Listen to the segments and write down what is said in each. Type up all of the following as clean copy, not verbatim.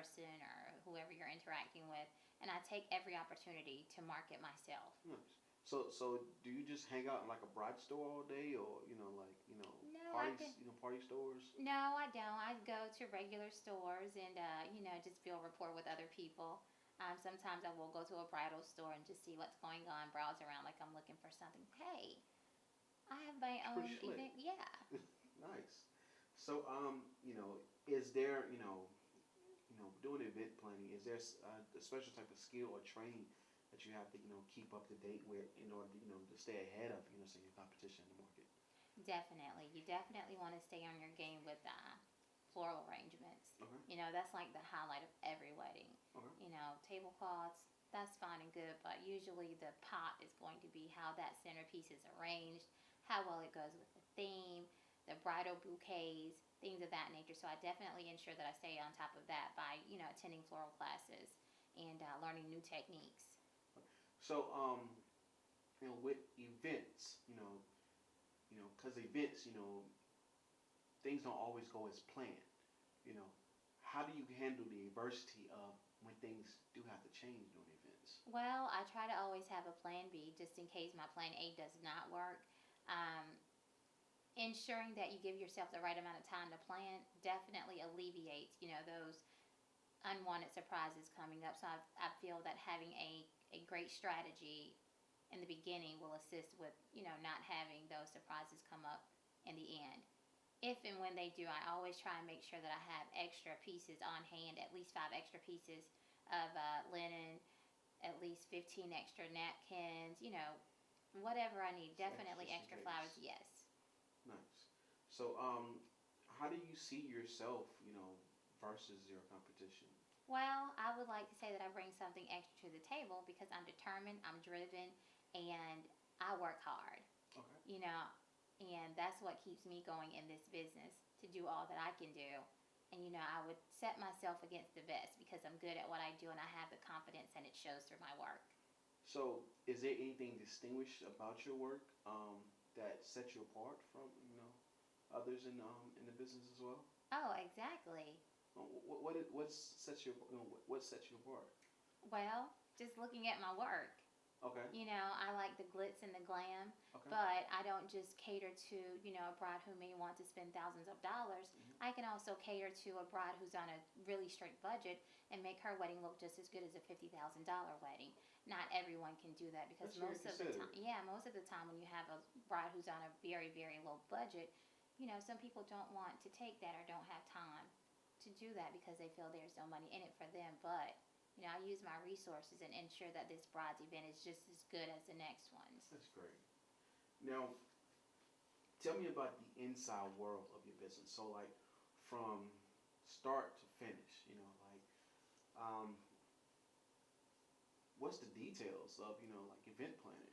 person or whoever you're interacting with, and I take every opportunity to market myself. Nice. So do you just hang out in like a bride store all day, or like No, I can. parties, party stores? No, I don't. I go to regular stores and just build rapport with other people. Sometimes I will go to a bridal store and just see what's going on, browse around like I'm looking for something. Hey, I have my It's pretty own slick. event. Yeah, Nice. So is there doing event planning? Is there a special type of skill or training that you have to keep up to date with in order to to stay ahead of say your competition in the market? definitely. You definitely want to stay on your game with floral arrangements. Okay. That's like the highlight of every wedding. Okay. Tablecloths, that's fine and good, but usually the pot is going to be how that centerpiece is arranged, how well it goes with the theme, the bridal bouquets, things of that nature. So I definitely ensure that I stay on top of that by, attending floral classes and learning new techniques. So with events, because events, things don't always go as planned. You know, how do you handle the adversity of when things do have to change during events? Well, I try to always have a plan B just in case my plan A does not work. Um, Ensuring that you give yourself the right amount of time to plan definitely alleviates, those unwanted surprises coming up. So I feel that having a great strategy in the beginning will assist with, not having those surprises come up in the end. If and when they do, I always try and make sure that I have extra pieces on hand, at least 5 extra pieces of linen, at least 15 extra napkins, whatever I need. It's extra Definitely just in extra flowers, case. yes. Nice. So how do you see yourself, versus your competition? Well, I would like to say that I bring something extra to the table because I'm determined, I'm driven, and I work hard, Okay. you know, and that's what keeps me going in this business to do all that I can do. And, I would set myself against the best because I'm good at what I do and I have the confidence and it shows through my work. So is there anything distinguished about your work that sets you apart from others in the business as well? Oh, exactly. What sets what sets you apart? Well, just looking at my work. Okay. I like the glitz and the glam, Okay. but I don't just cater to, a bride who may want to spend thousands of dollars. Hmm. I can also cater to a bride who's on a really strict budget and make her wedding look just as good as a $50,000 wedding. Not everyone can do that because That's very most of the time, considered. yeah, most of the time when you have a bride who's on a very, very low budget, some people don't want to take that or don't have time to do that because they feel there's no money in it for them. But I use my resources and ensure that this bride's event is just as good as the next one's. That's great. Now, tell me about the inside world of your business. So, like, from start to finish, like, what's the details of, like event planning?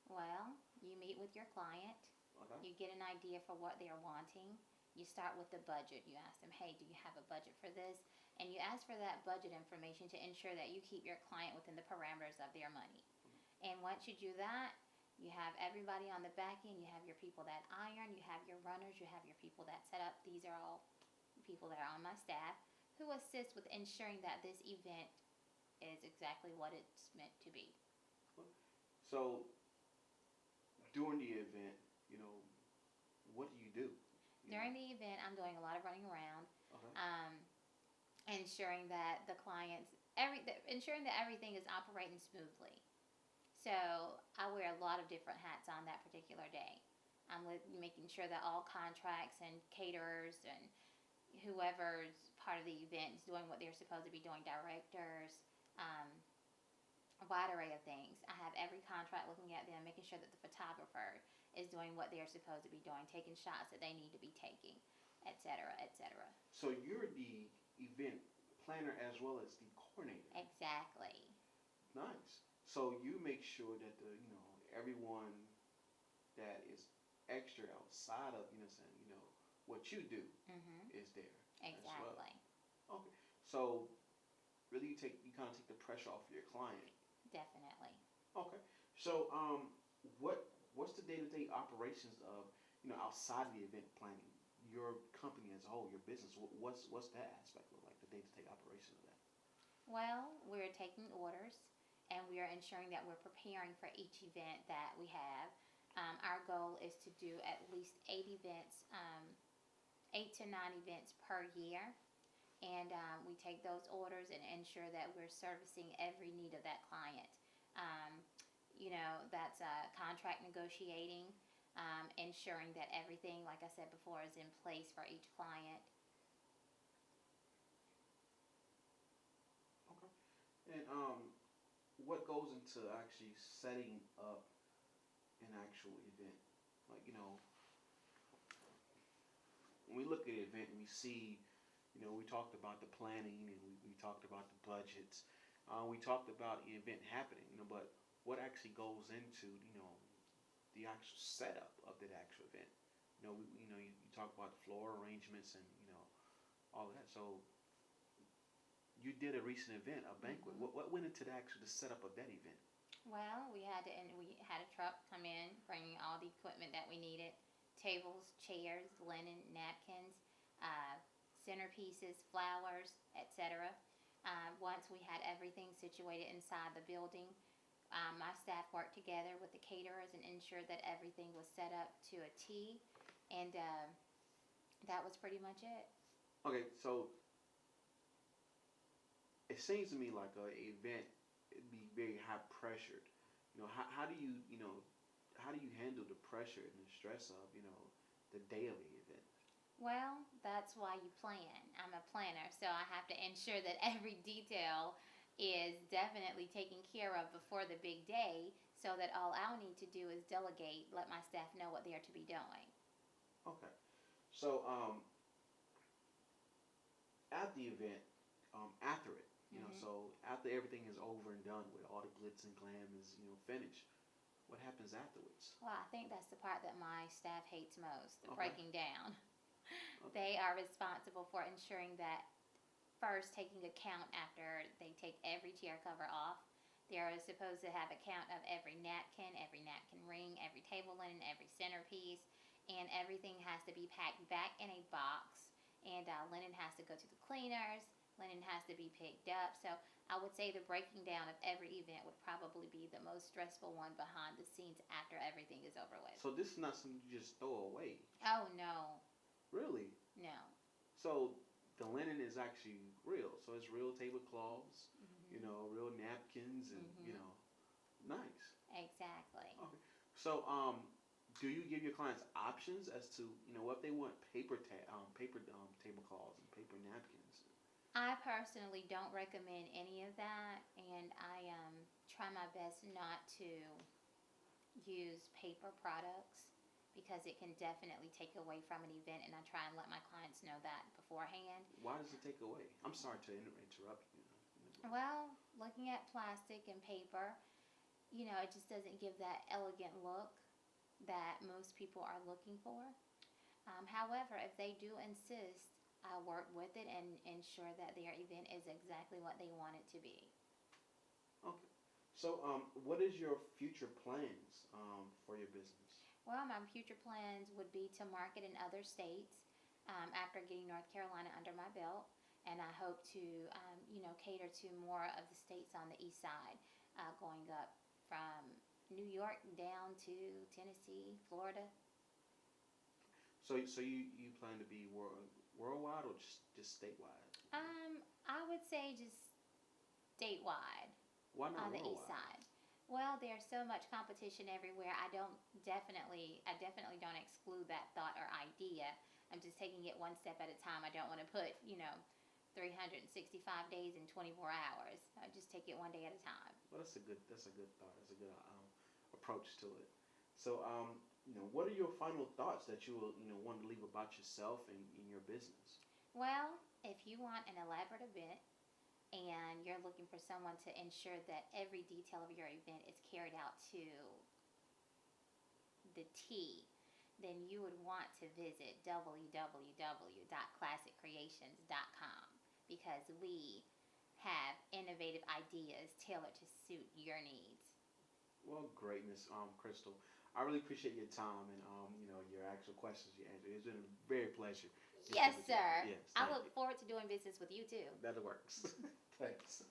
Well, you meet with your client, Okay. you get an idea for what they're wanting. You start with the budget. You ask them, hey, do you have a budget for this? And you ask for that budget information to ensure that you keep your client within the parameters of their money. And once you do that, you have everybody on the back end. You have your people that iron, you have your runners, you have your people that set up. These are all people that are on my staff who assist with ensuring that this event is exactly what it's meant to be. So, during the event, what do you do? During the event, I'm doing a lot of running around, Okay. um, ensuring that ensuring that everything is operating smoothly. So I wear a lot of different hats on that particular day. I'm making sure that all contracts and caterers and whoever's part of the event is doing what they're supposed to be doing, directors, um, a wide array of things. I have every contract looking at them, making sure that the photographer is doing what they're supposed to be doing, taking shots that they need to be taking, etc., etc. So you're the event planner as well as the coordinator. Exactly. Nice. So you make sure that everyone that is extra outside of what you do Mhm. is there as well. Exactly. Okay. So really you kind of take the pressure off your client. Definitely. Okay. So what's the day-to-day operations of outside of the event planning? Your company as a whole, your business. What's that aspect look like? The day-to-day operation of that? Well, we're taking orders and we are ensuring that we're preparing for each event that we have. Our goal is to do at least 8 events, 8 to 9 events per year. And we take those orders and ensure that we're servicing every need of that client. Um, that's contract negotiating, ensuring that everything, like I said before, is in place for each client. Okay. And what goes into actually setting up an actual event? Like, when we look at an event and we see, we talked about the planning and we talked about the budgets. We talked about the event happening, but what actually goes into, the actual setup of that actual event? You talk about the floor arrangements and, all of that. So you did a recent event, a banquet. Hmm. What went into the setup of that event? Well, we had a truck come in, bringing all the equipment that we needed: tables, chairs, linen, napkins, uh, centerpieces, flowers, etc. Once we had everything situated inside the building, my staff worked together with the caterers and ensured that everything was set up to a T, and that was pretty much it. Okay, so it seems to me like a event it'd be very high pressured. How do how do you handle the pressure and the stress of the day of the event? Well, that's why you plan. I'm a planner, so I have to ensure that every detail is definitely taken care of before the big day, so that all I'll need to do is delegate, let my staff know what they're to be doing. Okay, so at the event, after it, Hmm. so after everything is over and done with, all the glitz and glam is finished. What happens afterwards? Well, I think that's the part that my staff hates most, the Okay. breaking down. Okay. They are responsible for ensuring that, first, taking a count after they take every chair cover off. They are supposed to have a count of every napkin ring, every table linen, every centerpiece, and everything has to be packed back in a box. And linen has to go to the cleaners. Linen has to be picked up. So I would say the breaking down of every event would probably be the most stressful one behind the scenes after everything is over with. So this is not something you just throw away. Oh no, Really? no. So the linen is actually real. So it's real tablecloths, Mhm. real napkins, and Mhm. nice. Exactly. Okay. So do you give your clients options as to what they want paper tablecloths and paper napkins? I personally don't recommend any of that, and I try my best not to use paper products because it can definitely take away from an event, and I try and let my clients know that beforehand. Why does it take away? I'm sorry to interrupt you. Well, looking at plastic and paper, it just doesn't give that elegant look that most people are looking for. However, if they do insist, I work with it and ensure that their event is exactly what they want it to be. Okay. So what is your future plans for your business? Well, my future plans would be to market in other states after getting North Carolina under my belt, and I hope to, cater to more of the states on the east side, going up from New York down to Tennessee, Florida. So you plan to be worldwide or just statewide? I would say just statewide Why not on the east worldwide? side. Well, there's so much competition everywhere. I definitely don't exclude that thought or idea. I'm just taking it one step at a time. I don't want to put, 365 days in 24 hours. I just take it one day at a time. Well, that's a good thought. That's a good approach to it. So what are your final thoughts that you will want to leave about yourself and in your business? Well, if you want an elaborate event and you're looking for someone to ensure that every detail of your event is carried out to the T, then you would want to visit www.classiccreations.com because we have innovative ideas tailored to suit your needs. Well, great, Miss Crystal. I really appreciate your time and your actual questions you answered. It's been a very pleasure Yes, Yes, sir. yes, I thank look you. forward to doing business with you too. That works. Thanks.